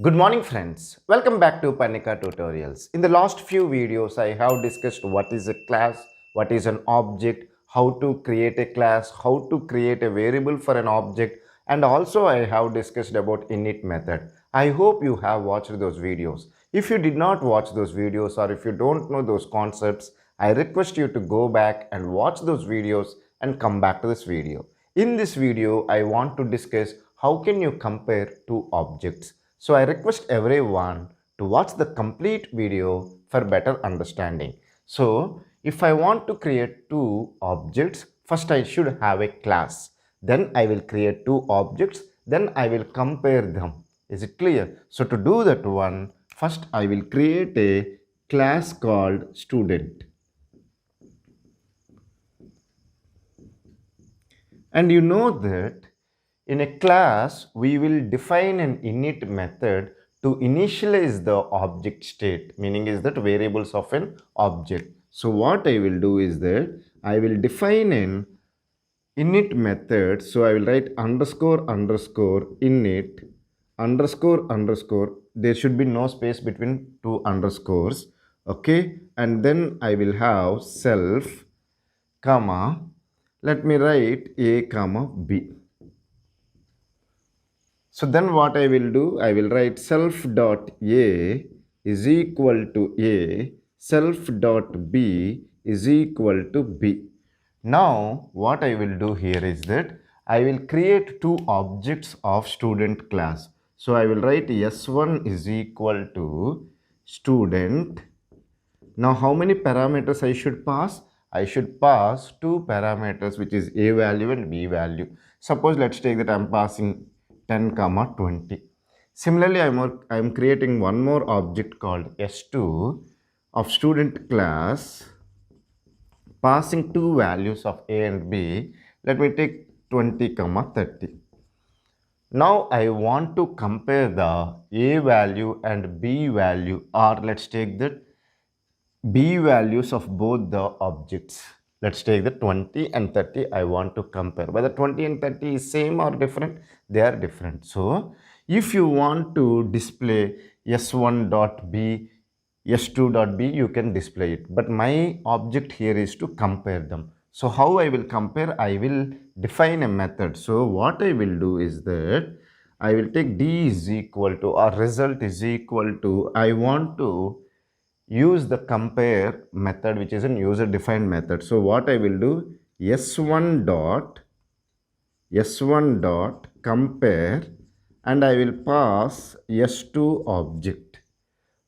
Good morning friends, welcome back to Panika Tutorials. In the last few videos I have discussed what is a class, what is an object, how to create a class, how to create a variable for an object, and also I have discussed about init method. I hope you have watched those videos. If you did not watch those videos or if you don't know those concepts, I request you to go back and watch those videos and come back to this video. In this video I want to discuss how can you compare two objects. So I request everyone to watch the complete video for better understanding. So if I want to create two objects, first I should have a class. Then I will create two objects. Then I will compare them. Is it clear? So to do that one, first I will create a class called student. And you know that in a class, we will define an init method to initialize the object state, meaning is that variables of an object. So what I will do is that I will define an init method. So I will write underscore underscore init underscore underscore. There should be no space between two underscores. Okay. And then I will have self, comma, let me write a comma b. So then what I will do, I will write self dot a is equal to a, self dot b is equal to b. Now what I will do here is that I will create two objects of student class. So I will write s1 is equal to student. Now how many parameters I should pass? I should pass two parameters, which is a value and b value. Suppose let's take that I'm passing 10 comma 20. Similarly, I'm creating one more object called s2 of student class, passing two values of a and b. Let me take 20 comma 30. Now I want to compare the a value and b value, or let's take that b values of both the objects. Let's take the 20 and 30. I want to compare whether 20 and 30 is same or different. They are different. So if you want to display s1.b, s2.b, you can display it. But my object here is to compare them. So how I will compare? I will define a method. So what I will do is that I will take d is equal to, or result is equal to, I want to use the compare method, which is a user defined method. So what I will do, s1 dot compare, and I will pass s2 object.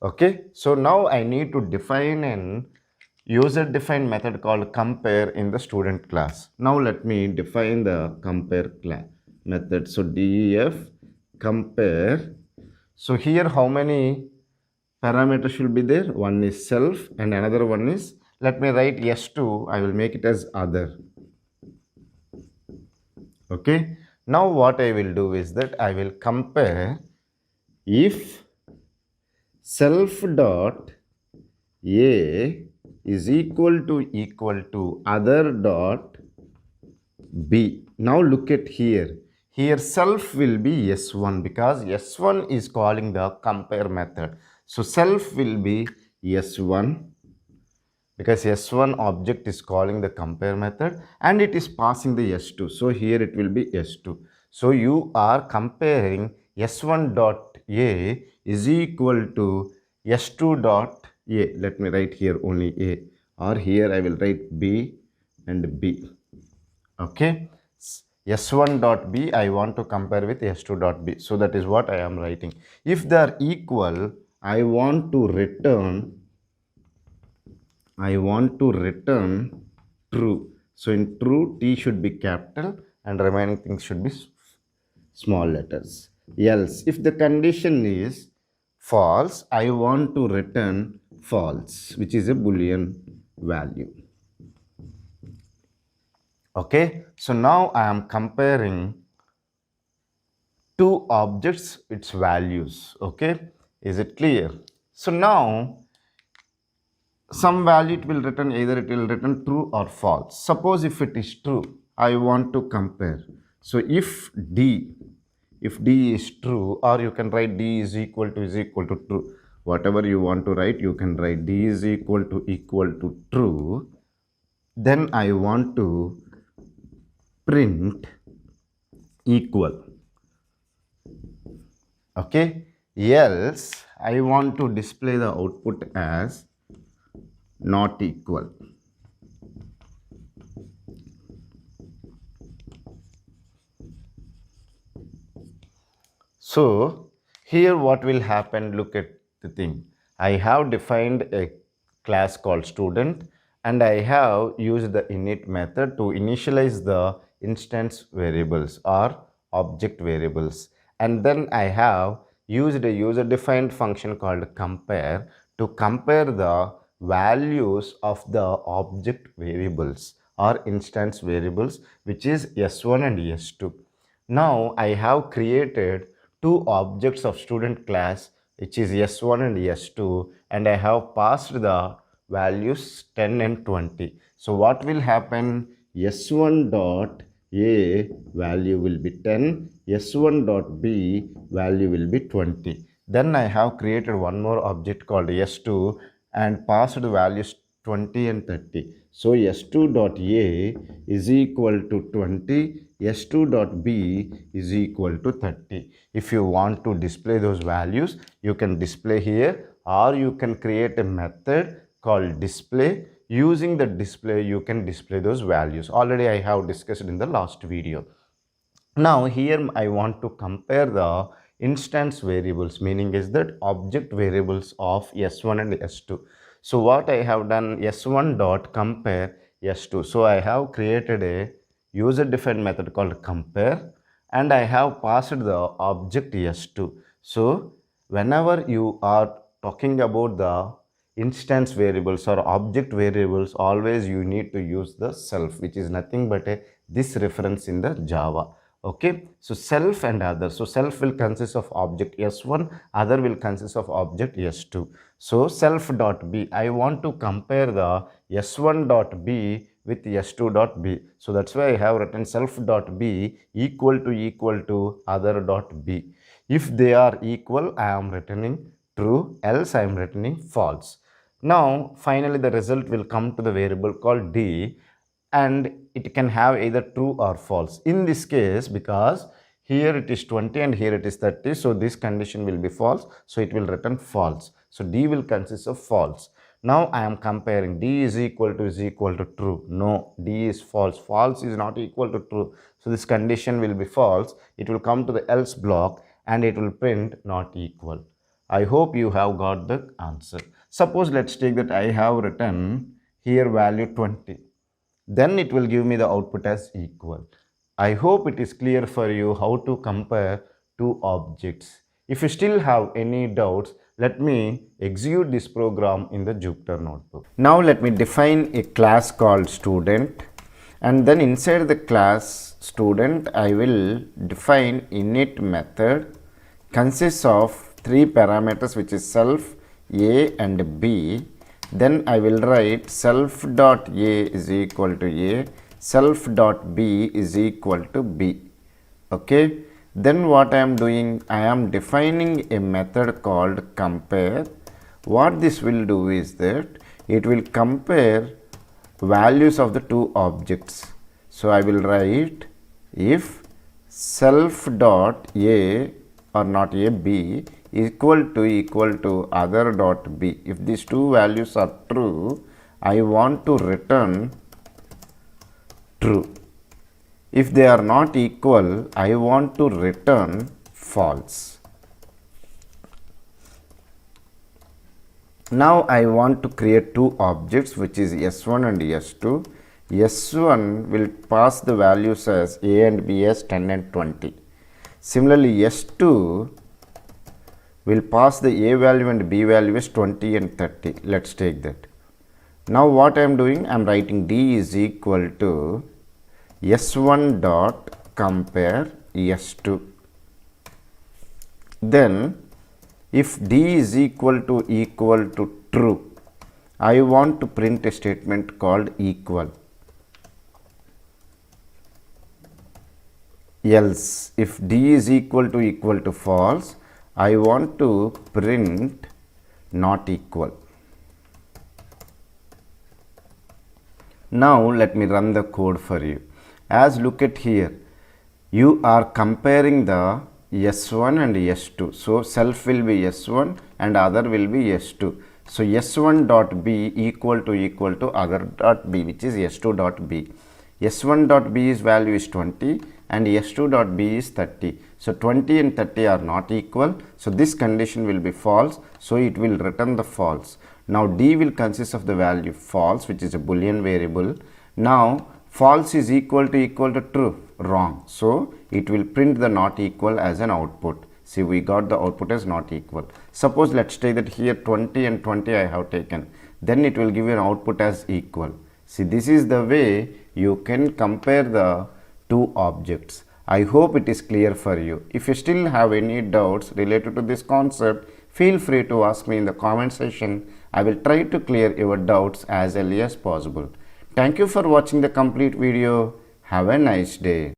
Okay, so now I need to define an user defined method called compare in the student class. Now let me define the compare class method. So def compare. So here how many parameters should be there? One is self and another one is, let me write s2, I will make it as other. Okay, now what I will do is that I will compare if self dot a is equal to other dot b. Now look at here. Here self will be s1 because s1 is calling the compare method. So self will be s1 because s1 object is calling the compare method and it is passing the s2. So here it will be s2. So you are comparing s1 dot a is equal to s2 dot a. Let me write here only a, or here I will write b and b. Okay, s1 dot b I want to compare with s2 dot b. So that is what I am writing. If they are equal, I want to return true. So in true, t should be capital and remaining things should be small letters. Else, if the condition is false, I want to return false, which is a Boolean value. Okay, so now I am comparing two objects, its values. Okay, is it clear? So now some value it will return, either it will return true or false. Suppose if it is true, I want to compare. So if d if D is true, or you can write D is equal to true. Whatever you want to write, you can write D is equal to true. Then I want to print equal. Okay, else I want to display the output as not equal. So here what will happen, look at the thing. I have defined a class called student, and I have used the init method to initialize the instance variables or object variables, and then I have used a user defined function called compare to compare the values of the object variables or instance variables, which is s1 and s2. Now I have created two objects of student class, which is s1 and s2, and I have passed the values 10 and 20. So what will happen? S1 dot a value will be 10, s1 dot b value will be 20. Then I have created one more object called s2 and passed the values 20 and 30. So s2 dot a is equal to 20, s2 dot b is equal to 30. If you want to display those values, you can display here, or you can create a method called display. Using the display, you can display those values. Already I have discussed in the last video. Now here I want to compare the instance variables, meaning is that object variables of s1 and s2. So what I have done, s1 dot compare s2. So I have created a user defined method called compare, and I have passed the object s2. So whenever you are talking about the instance variables or object variables, always you need to use the self, which is nothing but this reference in the Java. Okay, so self and other. So self will consist of object s1, other will consist of object s2. So self dot b, I want to compare the s1 dot b with s2 dot b. So that's why I have written self dot b equal to other dot b. If they are equal, I am returning true, else I am returning false. Now finally the result will come to the variable called d, and it can have either true or false. In this case, because here it is 20 and here it is 30, so this condition will be false, so it will return false. So d will consist of false. Now I am comparing d is equal to true. No, d is false. False is not equal to true. So this condition will be false. It will come to the else block and it will print not equal. I hope you have got the answer. Suppose let's take that I have written here value 20. Then it will give me the output as equal. I hope it is clear for you how to compare two objects. If you still have any doubts, let me execute this program in the Jupyter Notebook. Now let me define a class called student, and then inside the class student I will define init method consists of three parameters, which is self, a and b. Then I will write self dot a is equal to a, self dot b is equal to b. Okay. Then what I am doing, I am defining a method called compare. What this will do is that it will compare values of the two objects. So I will write if self dot a or not a b equal to other dot b. If these two values are true, I want to return true. If they are not equal, I want to return false. Now I want to create two objects, which is s1 and s2. s1 will pass the values as a and b as 10 and 20. Similarly, s2 will pass the a value and b value as 20 and 30. Let's take that. Now what I am doing, I am writing d is equal to s1 dot compare s2. Then if d is equal to true, I want to print a statement called equal. else if D is equal to false, I want to print not equal. Now let me run the code for you. As look at here, you are comparing the S1 and S2. So self will be S1 and other will be S2. So S1 dot B equal to other dot B, which is S2 dot B. S1 dot B's value is 20 and S2 dot B is 30. So 20 and 30 are not equal. So this condition will be false. So it will return the false. Now D will consist of the value false, which is a Boolean variable. Now false is equal to true, wrong. So it will print the not equal as an output. See, we got the output as not equal. Suppose let's take that here 20 and 20 I have taken. Then it will give you an output as equal. See, this is the way you can compare the two objects. I hope it is clear for you. If you still have any doubts related to this concept, feel free to ask me in the comment section. I will try to clear your doubts as early as possible. Thank you for watching the complete video. Have a nice day.